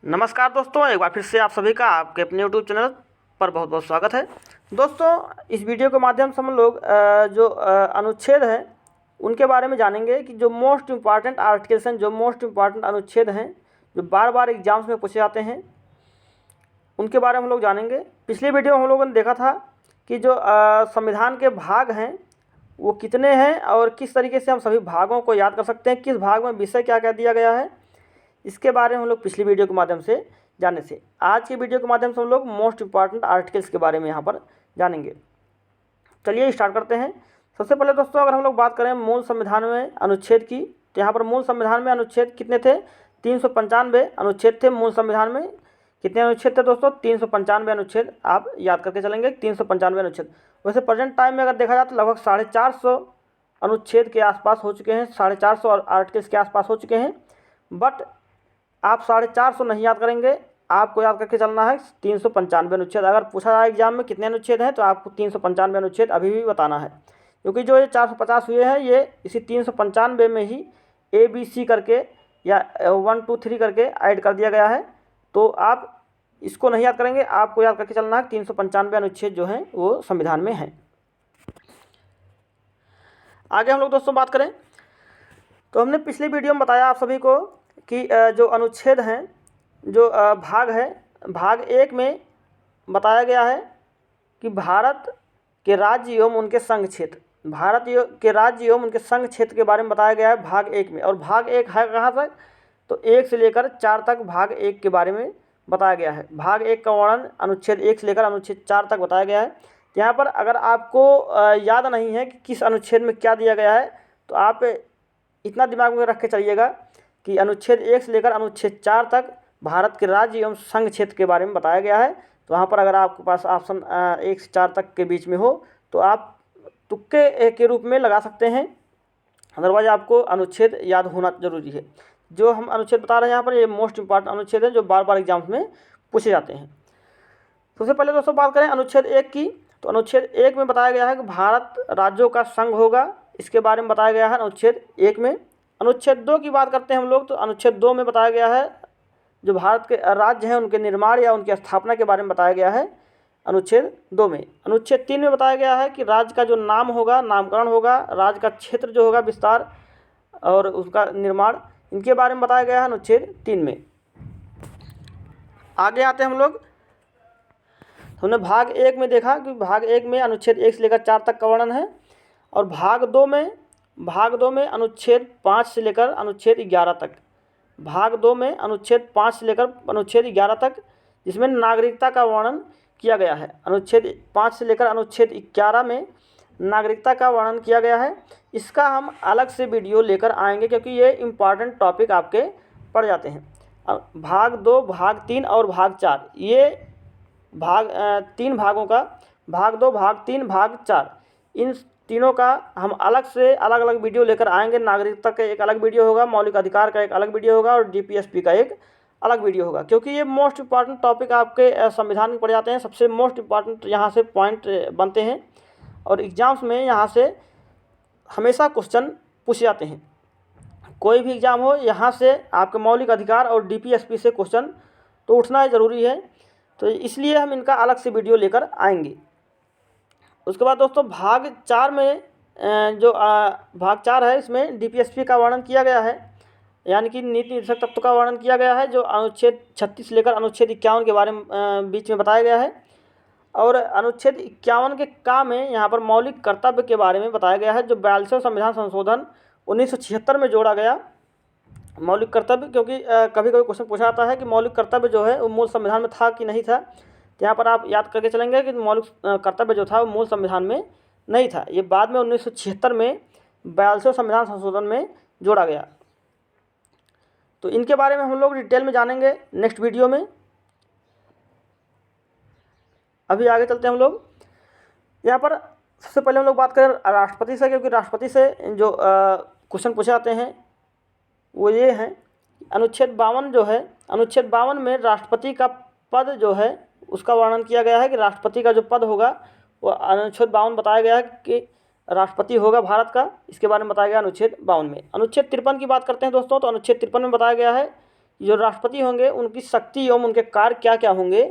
नमस्कार दोस्तों, एक बार फिर से आप सभी का आपके अपने यूट्यूब चैनल पर बहुत बहुत स्वागत है। दोस्तों, इस वीडियो के माध्यम से हम लोग जो अनुच्छेद हैं उनके बारे में जानेंगे कि जो मोस्ट इम्पॉर्टेंट आर्टिकल्स हैं, जो मोस्ट इम्पॉर्टेंट अनुच्छेद हैं जो बार बार एग्जाम्स में पूछे जाते हैं, उनके बारे में हम लोग जानेंगे। पिछले वीडियो में हम लोगों ने देखा था कि जो संविधान के भाग हैं वो कितने हैं और किस तरीके से हम सभी भागों को याद कर सकते हैं, किस भाग में विषय क्या क्या दिया गया है, इसके बारे में हम लोग पिछली वीडियो के माध्यम से जाने से आज की वीडियो के माध्यम से हम लोग मोस्ट इम्पॉर्टेंट आर्टिकल्स के बारे में यहाँ पर जानेंगे। चलिए स्टार्ट करते हैं। सबसे पहले दोस्तों, अगर हम लोग बात करें मूल संविधान में अनुच्छेद की, तो यहाँ पर मूल संविधान में अनुच्छेद कितने थे? 395 अनुच्छेद थे। मूल संविधान में कितने अनुच्छेद थे दोस्तों? 395 अनुच्छेद। आप याद करके चलेंगे 395 अनुच्छेद। वैसे प्रेजेंट टाइम में अगर देखा जाए तो लगभग 450 अनुच्छेद के आसपास हो चुके हैं, 450 आर्टिकल्स के आसपास हो चुके हैं। बट आप 450 नहीं याद करेंगे, आपको याद करके चलना है 395 अनुच्छेद। अगर पूछा जाए एग्जाम में कितने अनुच्छेद हैं तो आपको 395 अनुच्छेद अभी भी बताना है, क्योंकि जो ये 450 हुए हैं ये इसी 395 में ही ABC करके या 1 2 3 करके ऐड कर दिया गया है। तो आप इसको नहीं याद करेंगे, आपको याद करके चलना है 395 अनुच्छेद जो हैं वो संविधान में हैं। आगे हम लोग दोस्तों बात करें तो हमने पिछले वीडियो में बताया आप सभी को कि जो अनुच्छेद हैं, जो भाग है, भाग 1 में बताया गया है कि भारत के राज्य एवं उनके संघ क्षेत्र, भारत के राज्य एवं उनके संघ क्षेत्र के बारे में बताया गया है भाग 1 में। और भाग 1 है कहाँ तक? तो 1 से लेकर 4 तक भाग 1 के बारे में बताया गया है। भाग 1 का वर्णन अनुच्छेद 1 से लेकर अनुच्छेद 4 तक बताया गया है। यहाँ पर अगर आपको याद नहीं है कि किस अनुच्छेद में क्या दिया गया है, तो आप इतना दिमाग में रख के चलिएगा कि अनुच्छेद 1 से लेकर अनुच्छेद 4 तक भारत के राज्य एवं संघ क्षेत्र के बारे में बताया गया है। तो वहाँ पर अगर आपके पास ऑप्शन 1 से 4 तक के बीच में हो तो आप तुक्के के रूप में लगा सकते हैं, अदरवाइज आपको अनुच्छेद याद होना जरूरी है। जो हम अनुच्छेद बता रहे हैं यहाँ पर ये मोस्ट इंपॉर्टेंट अनुच्छेद है जो बार बार एग्जाम्स में पूछे जाते हैं। सबसे पहले दोस्तों बात करें अनुच्छेद 1 की, तो अनुच्छेद 1 में बताया गया है कि भारत राज्यों का संघ होगा, इसके बारे में बताया गया है अनुच्छेद 1 में। अनुच्छेद 2 की बात करते हैं हम लोग, तो अनुच्छेद 2 में बताया गया है जो भारत के राज्य हैं उनके निर्माण या उनकी स्थापना के बारे में बताया गया है अनुच्छेद 2 में। अनुच्छेद 3 में बताया गया है कि राज्य का जो नाम होगा, नामकरण होगा, राज्य का क्षेत्र जो होगा, विस्तार और उसका निर्माण, इनके बारे में बताया गया है अनुच्छेद 3 में। आगे आते हैं हम लोग, हमने भाग 1 में देखा कि भाग 1 में अनुच्छेद 1 से लेकर 4 तक का वर्णन है। और भाग 2 में अनुच्छेद 5 से लेकर अनुच्छेद 11 तक, भाग 2 में अनुच्छेद 5 से लेकर अनुच्छेद 11 तक, जिसमें नागरिकता का वर्णन किया गया है। अनुच्छेद 5 से लेकर अनुच्छेद 11 में नागरिकता का वर्णन किया गया है। इसका हम अलग से वीडियो लेकर आएंगे क्योंकि ये इम्पॉर्टेंट टॉपिक आपके पड़ जाते हैं। अब भाग 2, भाग 3 और भाग 4, ये भाग 3 भागों का, भाग 2, भाग 3, भाग 4, इन तीनों का हम अलग से अलग अलग वीडियो लेकर आएंगे। नागरिकता का एक अलग वीडियो होगा, मौलिक अधिकार का एक अलग वीडियो होगा और DPSP का एक अलग वीडियो होगा, क्योंकि ये मोस्ट इंपॉर्टेंट टॉपिक आपके संविधान में पड़ जाते हैं। सबसे मोस्ट इंपॉर्टेंट यहाँ से पॉइंट बनते हैं और एग्जाम्स में यहाँ से हमेशा क्वेश्चन पूछे जाते हैं। कोई भी एग्ज़ाम हो, यहाँ से आपके मौलिक अधिकार और DPSP से क्वेश्चन तो उठना ज़रूरी है, तो इसलिए हम इनका अलग से वीडियो लेकर आएंगे। उसके बाद दोस्तों भाग 4 में जो भाग 4 है, इसमें DPSP का वर्णन किया गया है, यानी कि नीति निर्देशक तत्व का वर्णन किया गया है, जो अनुच्छेद 36 से लेकर अनुच्छेद 51 के बारे में बीच में बताया गया है। और अनुच्छेद 51 के का में यहाँ पर मौलिक कर्तव्य के बारे में बताया गया है, जो 42वें संविधान संशोधन 1976 में जोड़ा गया मौलिक कर्तव्य। क्योंकि कभी कभी क्वेश्चन पूछा जाता है कि मौलिक कर्तव्य जो है वो मूल संविधान में था कि नहीं था, तो यहाँ पर आप याद करके चलेंगे कि मौलिक कर्तव्य जो था वो मूल संविधान में नहीं था, ये बाद में 1976 में 42वें संविधान संशोधन में जोड़ा गया। तो इनके बारे में हम लोग डिटेल में जानेंगे नेक्स्ट वीडियो में। अभी आगे चलते हैं हम लोग। यहाँ पर सबसे पहले हम लोग बात करें राष्ट्रपति से, क्योंकि राष्ट्रपति से जो क्वेश्चन पूछे जाते हैं वो ये हैं। अनुच्छेद 52 जो है, अनुच्छेद 52 में राष्ट्रपति का पद जो है उसका वर्णन किया गया है कि राष्ट्रपति का जो पद होगा वो अनुच्छेद 52 बताया गया है कि राष्ट्रपति होगा भारत का, इसके बारे में बताया गया अनुच्छेद 52 में। अनुच्छेद 53 की बात करते हैं दोस्तों, तो अनुच्छेद 53 में बताया गया है जो राष्ट्रपति होंगे उनकी शक्ति एवं उनके कार्य क्या क्या होंगे,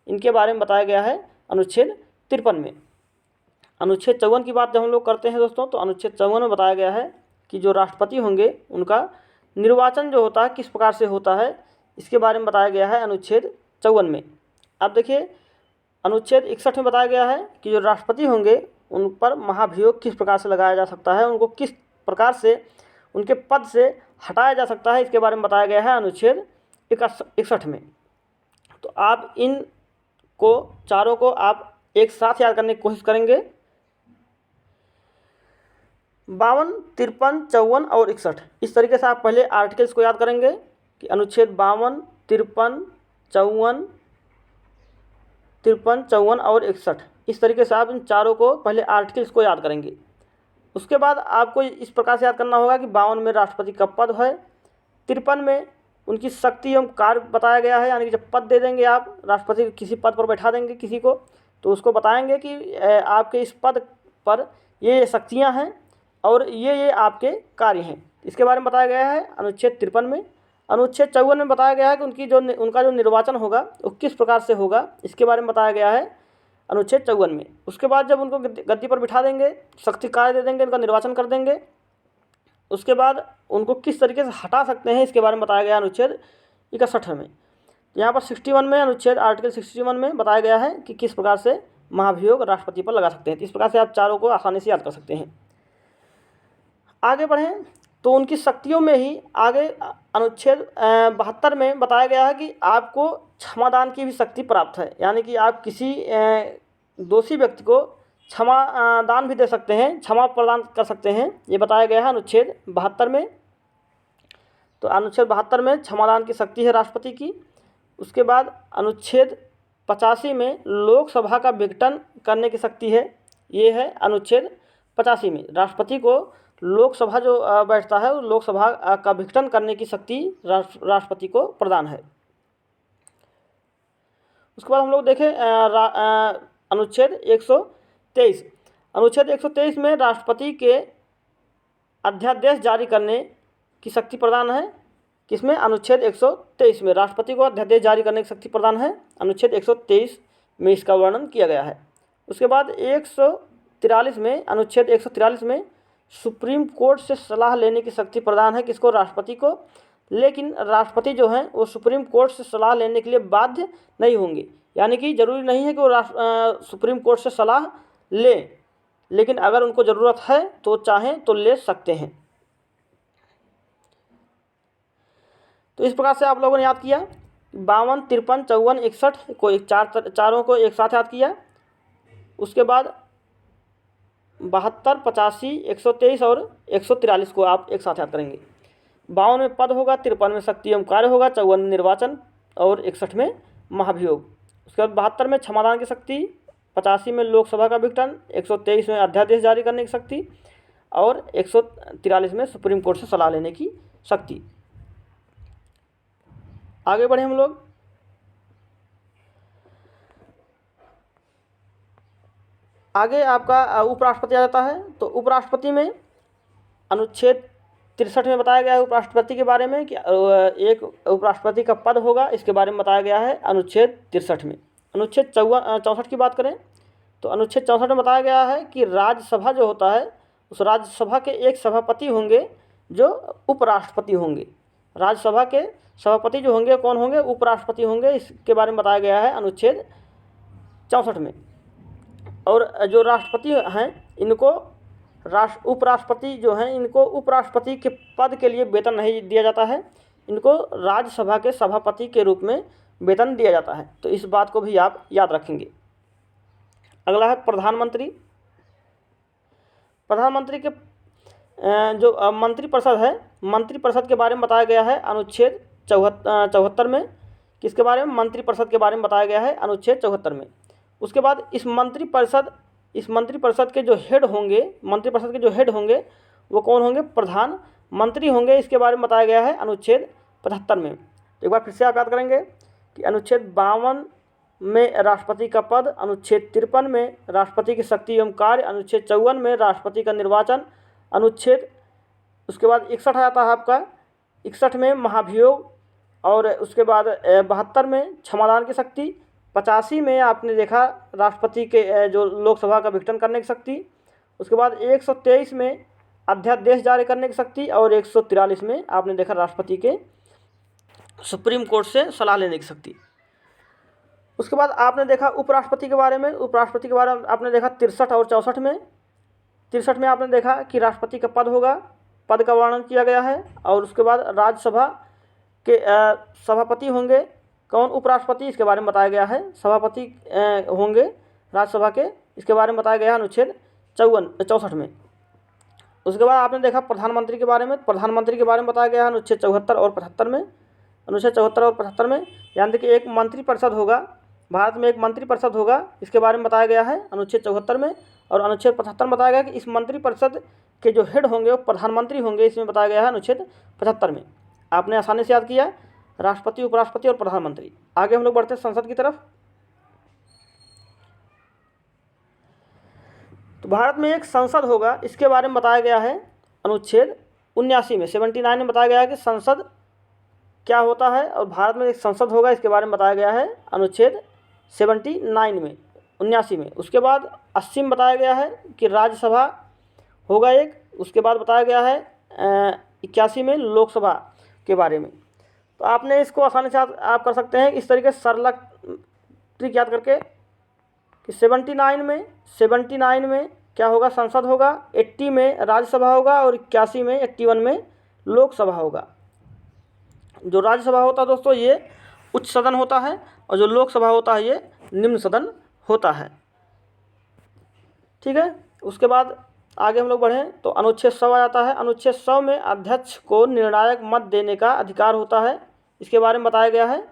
इनके बारे में बताया गया है अनुच्छेद 53 में। अनुच्छेद 54 की बात जब हम लोग करते हैं दोस्तों, तो अनुच्छेद 54 में बताया गया है कि जो राष्ट्रपति होंगे उनका निर्वाचन जो होता है किस प्रकार से होता है, इसके बारे में बताया गया है अनुच्छेद 54 में। अब देखिए अनुच्छेद 61 में बताया गया है कि जो राष्ट्रपति होंगे उन पर महाभियोग किस प्रकार से लगाया जा सकता है, उनको किस प्रकार से उनके पद से हटाया जा सकता है, इसके बारे में बताया गया है अनुच्छेद 61 में। तो आप इन को चारों को आप एक साथ याद करने की कोशिश करेंगे। 52, 53, 54 और 61, इस तरीके से आप पहले आर्टिकल्स को याद करेंगे कि अनुच्छेद 52, 53, 54 और 61, इस तरीके से आप इन चारों को पहले आर्टिकल्स को याद करेंगे। उसके बाद आपको इस प्रकार से याद करना होगा कि 52 में राष्ट्रपति का पद है, 53 में उनकी शक्ति एवं कार्य बताया गया है, यानी कि जब पद दे देंगे आप राष्ट्रपति किसी पद पर बैठा देंगे किसी को, तो उसको बताएंगे कि आपके इस पद पर ये शक्तियाँ हैं और ये आपके कार्य हैं, इसके बारे में बताया गया है अनुच्छेद 53 में। अनुच्छेद 54 में बताया गया है कि उनका जो निर्वाचन होगा वो किस प्रकार से होगा, इसके बारे में बताया गया है अनुच्छेद 54 में। उसके बाद जब उनको गद्दी पर बिठा देंगे, शक्ति कार्य दे देंगे, उनका निर्वाचन कर देंगे, उसके बाद उनको किस तरीके से हटा सकते हैं, इसके बारे में बताया गया अनुच्छेद 61 में। यहाँ पर 61 में अनुच्छेद आर्टिकल 61 में बताया गया है कि किस प्रकार से महाभियोग राष्ट्रपति पर लगा सकते हैं। तो इस प्रकार से आप चारों को आसानी से याद कर सकते हैं। आगे बढ़ें तो उनकी शक्तियों में ही आगे अनुच्छेद 72 में बताया गया है कि आपको क्षमादान की भी शक्ति प्राप्त है, यानी कि आप किसी दोषी व्यक्ति को क्षमा दान भी दे सकते हैं, क्षमा प्रदान कर सकते हैं, ये बताया गया है अनुच्छेद 72 में। तो अनुच्छेद 72 में क्षमादान की शक्ति है राष्ट्रपति की। उसके बाद अनुच्छेद 85 में लोकसभा का विघटन करने की शक्ति है, ये है अनुच्छेद 85 में राष्ट्रपति को लोकसभा जो बैठता है लोकसभा का विघटन करने की शक्ति राष्ट्रपति को प्रदान है। उसके बाद हम लोग देखें अनुच्छेद 123। अनुच्छेद 123 में राष्ट्रपति के अध्यादेश जारी करने की शक्ति प्रदान है। किसमें? अनुच्छेद 123 में राष्ट्रपति को अध्यादेश जारी करने की शक्ति प्रदान है, अनुच्छेद 123 में इसका वर्णन किया गया है। उसके बाद 143 में अनुच्छेद 143 में सुप्रीम कोर्ट से सलाह लेने की शक्ति प्रदान है, किसको? राष्ट्रपति को। लेकिन राष्ट्रपति जो हैं वो सुप्रीम कोर्ट से सलाह लेने के लिए बाध्य नहीं होंगे, यानी कि ज़रूरी नहीं है कि वो सुप्रीम कोर्ट से सलाह लें, लेकिन अगर उनको ज़रूरत है तो चाहें तो ले सकते हैं। तो इस प्रकार से आप लोगों ने याद किया 52, 53, 54, 61 को चारों को एक साथ याद किया। उसके बाद 72, 85, 123 और 143 को आप एक साथ याद करेंगे। 52 में पद होगा, 53 में शक्ति एवं कार्य होगा, 54 में निर्वाचन और 61 में महाभियोग। उसके बाद 72 में क्षमादान की शक्ति, 85 में लोकसभा का विघटन, 123 में अध्यादेश जारी करने की शक्ति और 143 में सुप्रीम कोर्ट से सलाह लेने की शक्ति। आगे बढ़े हम लोग। आगे आपका उपराष्ट्रपति आ जाता है। तो उपराष्ट्रपति में अनुच्छेद 63 में बताया गया है उपराष्ट्रपति के बारे में कि एक उपराष्ट्रपति का पद होगा, इसके बारे में बताया गया है अनुच्छेद 63 में। अनुच्छेद 64 की बात करें तो अनुच्छेद 64 में बताया गया है कि राज्यसभा जो होता है उस राज्यसभा के एक सभापति होंगे जो उपराष्ट्रपति होंगे। राज्यसभा के सभापति जो होंगे कौन होंगे? उपराष्ट्रपति होंगे, इसके बारे में बताया गया है अनुच्छेद 64 में। और जो राष्ट्रपति हैं इनको उपराष्ट्रपति जो हैं इनको उपराष्ट्रपति के पद के लिए वेतन नहीं दिया जाता है, इनको राज्यसभा के सभापति के रूप में वेतन दिया जाता है। तो इस बात को भी आप याद रखेंगे। अगला है प्रधानमंत्री। प्रधानमंत्री के जो मंत्रिपरिषद है, मंत्रिपरिषद के बारे में बताया गया है अनुच्छेद 74 में। किसके बारे में? मंत्रिपरिषद के बारे में बताया गया है अनुच्छेद 74 में। उसके बाद इस मंत्रिपरिषद के जो हेड होंगे, मंत्रिपरिषद के जो हेड होंगे वो कौन होंगे? प्रधानमंत्री होंगे, इसके बारे में बताया गया है अनुच्छेद 75 में। एक बार फिर से आप याद करेंगे कि अनुच्छेद 52 में राष्ट्रपति का पद, अनुच्छेद 53 में राष्ट्रपति की शक्ति एवं कार्य, अनुच्छेद 54 में राष्ट्रपति का निर्वाचन, अनुच्छेद उसके बाद 61 आता है आपका, 61 में महाभियोग और उसके बाद 72 में क्षमादान की शक्ति, 85 में आपने देखा राष्ट्रपति के जो लोकसभा का विघटन करने की शक्ति, उसके बाद 123 में अध्यादेश जारी करने की शक्ति और 143 में आपने देखा राष्ट्रपति के सुप्रीम कोर्ट से सलाह लेने की शक्ति। उसके बाद आपने देखा उपराष्ट्रपति के बारे में। उपराष्ट्रपति के बारे में आपने देखा 63 और 64 में। 63 में आपने देखा कि राष्ट्रपति का पद होगा, पद का वर्णन किया गया है। और उसके बाद राज्यसभा के सभापति होंगे कौन, उपराष्ट्रपति, इसके बारे में बताया गया है। सभापति होंगे राज्यसभा के, इसके बारे में बताया गया है अनुच्छेद 64 में। उसके बाद आपने देखा प्रधानमंत्री के बारे में। प्रधानमंत्री के बारे में बताया गया है अनुच्छेद 74 और 75 में। अनुच्छेद 74 और 75 में यानी कि एक मंत्रिपरिषद होगा, भारत में एक मंत्रिपरिषद होगा, इसके बारे में बताया गया है अनुच्छेद 74 में। और अनुच्छेद 75 में बताया गया कि इस मंत्रिपरिषद के जो हेड होंगे वो प्रधानमंत्री होंगे, इसमें बताया गया है अनुच्छेद 75 में। आपने आसानी से याद किया राष्ट्रपति, उपराष्ट्रपति और प्रधानमंत्री। आगे हम लोग बढ़ते हैं संसद की तरफ। तो भारत में एक संसद होगा, इसके बारे में बताया गया है अनुच्छेद 79 में, 79 में बताया गया है कि संसद क्या होता है। और भारत में एक संसद होगा, इसके बारे में बताया गया है अनुच्छेद 79 में, 79 में। उसके बाद 80 में बताया गया है कि राज्यसभा होगा एक। उसके बाद बताया गया है 81 में लोकसभा के बारे में। तो आपने इसको आसानी से आप कर सकते हैं इस तरीके से सरल ट्रिक याद करके कि 79 में क्या होगा, संसद होगा, 80 में राज्यसभा होगा और 81 में 81 में लोकसभा होगा। जो राज्यसभा होता है दोस्तों ये उच्च सदन होता है और जो लोकसभा होता है ये निम्न सदन होता है। ठीक है। उसके बाद आगे हम लोग बढ़ें तो अनुच्छेद 100 आ जाता है। अनुच्छेद 100 में अध्यक्ष को निर्णायक मत देने का अधिकार होता है, इसके बारे में बताया गया है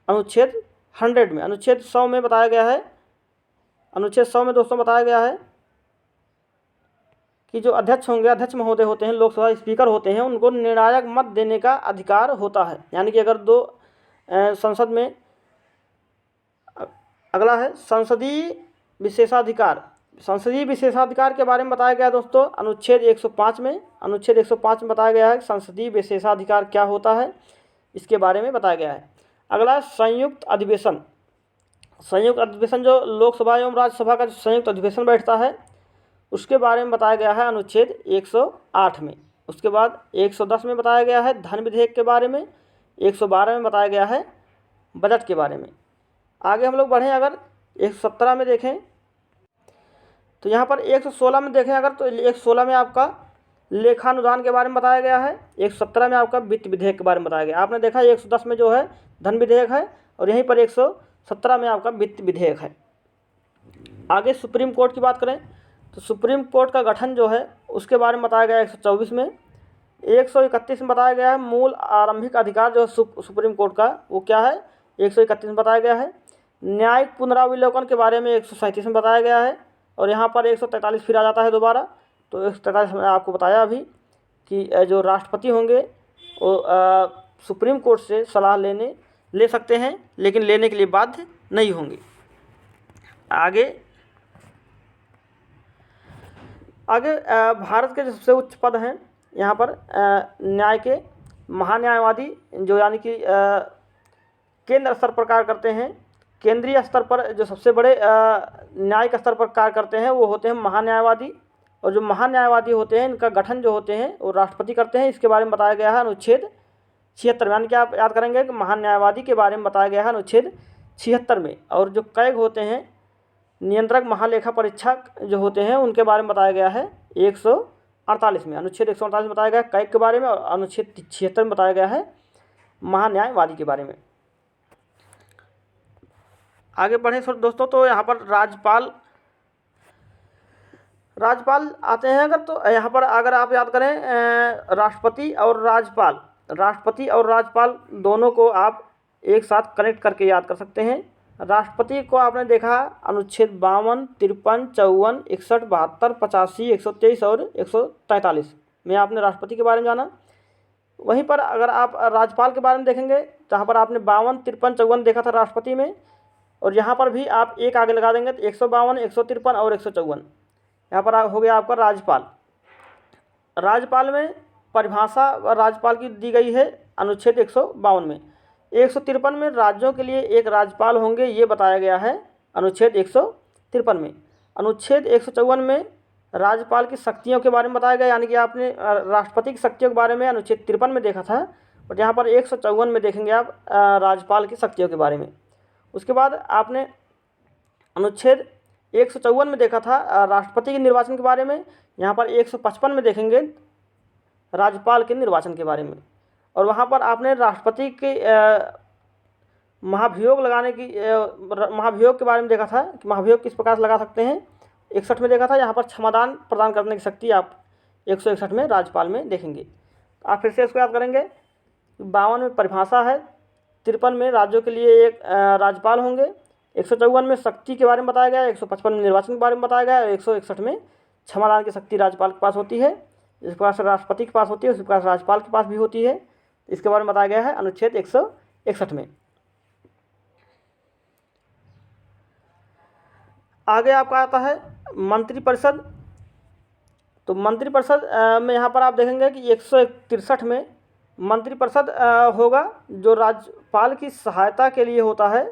अनुच्छेद 100 में। अनुच्छेद 100 में बताया गया है, अनुच्छेद 100 में दोस्तों बताया गया है कि जो अध्यक्ष होंगे, अध्यक्ष महोदय होते हैं, लोकसभा स्पीकर होते हैं, उनको निर्णायक मत देने का अधिकार होता है। यानी कि अगर दो संसद में, अगला है संसदीय विशेषाधिकार। संसदीय विशेषाधिकार के बारे में बताया गया दोस्तों अनुच्छेद 105 में। अनुच्छेद 105 में बताया गया है कि संसदीय विशेषाधिकार क्या होता है, इसके बारे में बताया गया है। अगला संयुक्त अधिवेशन। संयुक्त अधिवेशन जो लोकसभा एवं राज्यसभा का जो संयुक्त अधिवेशन बैठता है उसके बारे में बताया गया है अनुच्छेद 108 में। उसके बाद 110 में बताया गया है धन विधेयक के बारे में। 112 में बताया गया है बजट के बारे में। आगे हम लोग बढ़ें, अगर 117 में देखें तो यहाँ पर 116 में देखें अगर, तो 116 में आपका लेखानुदान के बारे में बताया गया है। 117 में आपका वित्त विधेयक के बारे में बताया गया। आपने देखा 110 में जो है धन विधेयक है और यहीं पर 117 में आपका वित्त विधेयक है। आगे सुप्रीम कोर्ट की बात करें तो सुप्रीम कोर्ट का गठन जो है उसके बारे में बताया गया है 124 में। 131 में बताया गया है मूल आरंभिक अधिकार जो सुप्रीम कोर्ट का वो क्या है, 131 में बताया गया है। न्यायिक पुनरावलोकन के बारे में 137 में बताया गया है। और यहाँ पर 143 फिर आ जाता है दोबारा। तो 143 मैंने आपको बताया अभी कि जो राष्ट्रपति होंगे वो सुप्रीम कोर्ट से सलाह ले सकते हैं, लेकिन लेने के लिए बाध्य नहीं होंगे। आगे भारत के जो सबसे उच्च पद हैं यहाँ पर न्याय के महान्यायवादी, जो यानी कि केंद्र स्तर पर कार्य करते हैं। केंद्रीय स्तर पर जो सबसे बड़े न्यायिक स्तर पर कार्य करते हैं वो होते हैं महान्यायवादी। और जो महान्यायवादी होते हैं इनका गठन जो होते हैं वो राष्ट्रपति करते हैं। इसके बारे में बताया गया है अनुच्छेद 76 में। यानी कि आप याद करेंगे कि महान्यायवादी के बारे में बताया गया है अनुच्छेद 76 में। और जो कैग होते हैं, नियंत्रक महालेखा परीक्षक जो होते हैं, उनके बारे में बताया गया है 148 में। अनुच्छेद 148 में बताया गया है कैग के बारे में और अनुच्छेद 76 में बताया गया है महान्यायवादी के बारे में। आगे बढ़ें दोस्तों तो यहाँ पर राज्यपाल आते हैं अगर, तो यहाँ पर अगर आप याद करें राष्ट्रपति और राज्यपाल दोनों को आप एक साथ कनेक्ट करके याद कर सकते हैं। राष्ट्रपति को आपने देखा अनुच्छेद 52, 53, 54, 61, 72, 85, 123 और 143 में आपने राष्ट्रपति के बारे में जाना। वहीं पर अगर आप राज्यपाल के बारे में देखेंगे जहाँ पर आपने 52, 53, 54 देखा था राष्ट्रपति में, और यहाँ पर भी आप एक आगे लगा देंगे तो 152, 153 और 154 यहाँ पर हो गया आपका राज्यपाल। राज्यपाल में परिभाषा राज्यपाल की दी गई है अनुच्छेद 152 में। 153 में राज्यों के लिए एक राज्यपाल होंगे, ये बताया गया है अनुच्छेद 153 में। अनुच्छेद 154 में राज्यपाल की शक्तियों के बारे में बताया गया, यानी कि आपने राष्ट्रपति की शक्तियों के बारे में अनुच्छेद 53 में देखा था, बट यहाँ पर 154 में देखेंगे आप राज्यपाल की शक्तियों के बारे में। उसके बाद आपने अनुच्छेद 154 में देखा था राष्ट्रपति के निर्वाचन के बारे में, यहाँ पर 155 में देखेंगे राज्यपाल के निर्वाचन के बारे में। और वहाँ पर आपने राष्ट्रपति के महाभियोग लगाने की महाभियोग के बारे में देखा था कि महाभियोग किस प्रकार से लगा सकते हैं, 61 में देखा था। यहाँ पर क्षमादान प्रदान करने की शक्ति आप 161 में राज्यपाल में देखेंगे। आप फिर से इसको याद करेंगे। 52 में परिभाषा है, 53 में राज्यों के लिए एक राज्यपाल होंगे, 154 में शक्ति के बारे में बताया गया है, 155 में निर्वाचन के बारे में बताया गया है, 161 में क्षमादान की शक्ति राज्यपाल के पास होती है। जिस प्रकार से राष्ट्रपति के पास होती है उसी प्रकार से राज्यपाल के पास भी होती है। इसके बारे में बताया गया है अनुच्छेद 161 में। आगे आपका आता है मंत्रिपरिषद। तो मंत्रिपरिषद में यहाँ पर आप देखेंगे कि 163 में मंत्रिपरिषद होगा जो राज्यपाल की सहायता के लिए होता है।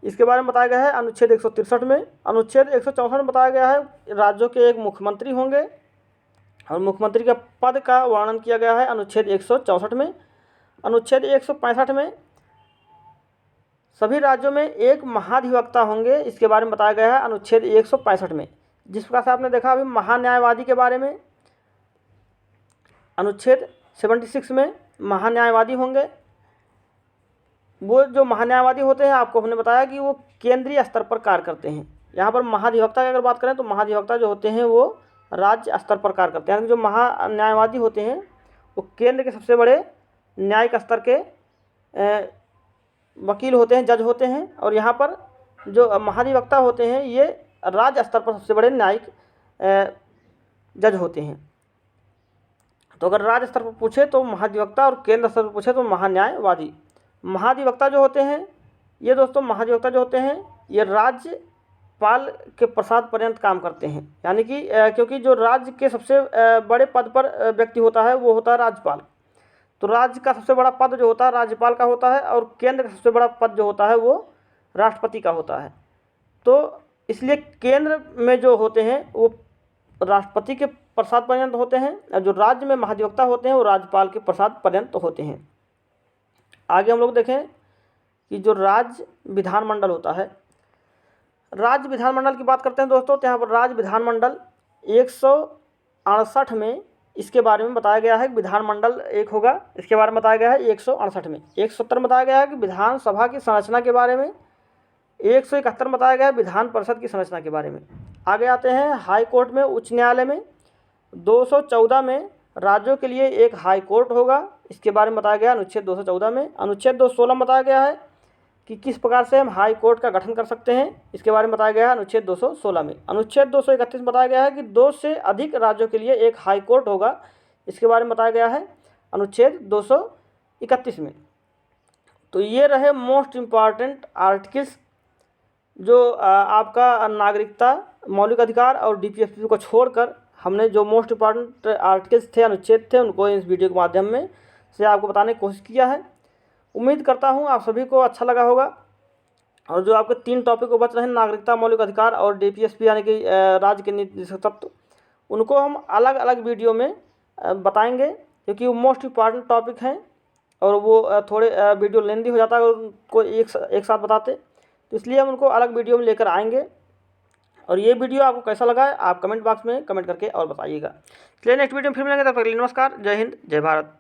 इसके बारे में बताया गया है अनुच्छेद 163 में। अनुच्छेद 164 में बताया गया है राज्यों के एक मुख्यमंत्री होंगे और मुख्यमंत्री के पद का वर्णन किया गया है अनुच्छेद 164 में। अनुच्छेद 165 में सभी राज्यों में एक महाधिवक्ता होंगे, इसके बारे में बताया गया है अनुच्छेद 165 में। जिस प्रकार से आपने देखा अभी महान्यायवादी के बारे में, अनुच्छेद 76 में महान्यायवादी होंगे। वो जो महान्यायवादी होते हैं आपको हमने बताया कि वो केंद्रीय स्तर पर कार्य करते हैं। यहाँ पर महाधिवक्ता की अगर बात करें तो महाधिवक्ता जो होते हैं वो राज्य स्तर पर कार्य करते हैं। जो महान्यायवादी होते हैं वो केंद्र के सबसे बड़े न्यायिक स्तर के वकील होते हैं, जज होते हैं। और यहाँ पर जो महाधिवक्ता होते हैं ये राज्य स्तर पर सबसे बड़े न्यायिक जज होते हैं। तो अगर राज्य स्तर पर पूछे तो महाधिवक्ता और केंद्र स्तर पर पूछे तो महान्यायवादी। महाधिवक्ता जो होते हैं ये दोस्तों, महाधिवक्ता जो होते हैं ये राज्यपाल के प्रसाद पर्यंत काम करते हैं। यानी कि क्योंकि जो राज्य के सबसे बड़े पद पर व्यक्ति होता है वो होता है राज्यपाल। तो राज्य का सबसे बड़ा पद जो होता है राज्यपाल का होता है और केंद्र का सबसे बड़ा पद जो होता है वो राष्ट्रपति का होता है। तो इसलिए केंद्र में जो होते हैं वो राष्ट्रपति के प्रसाद पर्यंत होते हैं और जो राज्य में महाधिवक्ता होते हैं वो राज्यपाल के प्रसाद पर्यंत होते हैं। आगे हम लोग देखें कि जो राज्य विधानमंडल होता है, राज्य विधानमंडल की बात करते हैं दोस्तों। तो यहाँ पर राज्य विधानमंडल 168 में इसके बारे में बताया गया है कि विधानमंडल एक होगा, इसके बारे में बताया गया है 168 में। 170 में बताया गया है कि विधानसभा की संरचना के बारे में। 171 में बताया गया है विधान परिषद की संरचना के बारे में। आगे आते हैं हाई कोर्ट में, उच्च न्यायालय में। 214 में राज्यों के लिए एक हाई कोर्ट होगा, इसके बारे में बताया गया अनुच्छेद 214 में। अनुच्छेद 216 में बताया गया है कि किस प्रकार से हम हाई कोर्ट का गठन कर सकते हैं, इसके बारे में बताया गया है अनुच्छेद 216 में। अनुच्छेद 231 में बताया गया है कि 2 से अधिक राज्यों के लिए एक हाई कोर्ट होगा, इसके बारे में बताया गया है अनुच्छेद 231 में। तो ये रहे मोस्ट इम्पॉर्टेंट आर्टिकल्स जो आपका नागरिकता, मौलिक अधिकार और DPSP को छोड़कर हमने जो मोस्ट इम्पॉर्टेंट आर्टिकल्स थे, अनुच्छेद थे, उनको इस वीडियो के माध्यम में से आपको बताने की कोशिश किया है। उम्मीद करता हूँ आप सभी को अच्छा लगा होगा। और जो आपके 3 टॉपिक को बच रहे हैं, नागरिकता, मौलिक अधिकार और DPSP यानी कि राज्य के नीति तत्व, उनको हम अलग अलग वीडियो में बताएंगे क्योंकि वो मोस्ट इम्पॉर्टेंट टॉपिक हैं और वो थोड़े वीडियो लेंदी हो जाता है उनको एक साथ बताते, तो इसलिए हम उनको अलग वीडियो में लेकर आएंगे। और ये वीडियो आपको कैसा लगा है आप कमेंट बॉक्स में कमेंट करके और बताइएगा। चलिए नेक्स्ट वीडियो में फिर मिलेंगे, तब तक के लिए नमस्कार, जय हिंद, जय भारत।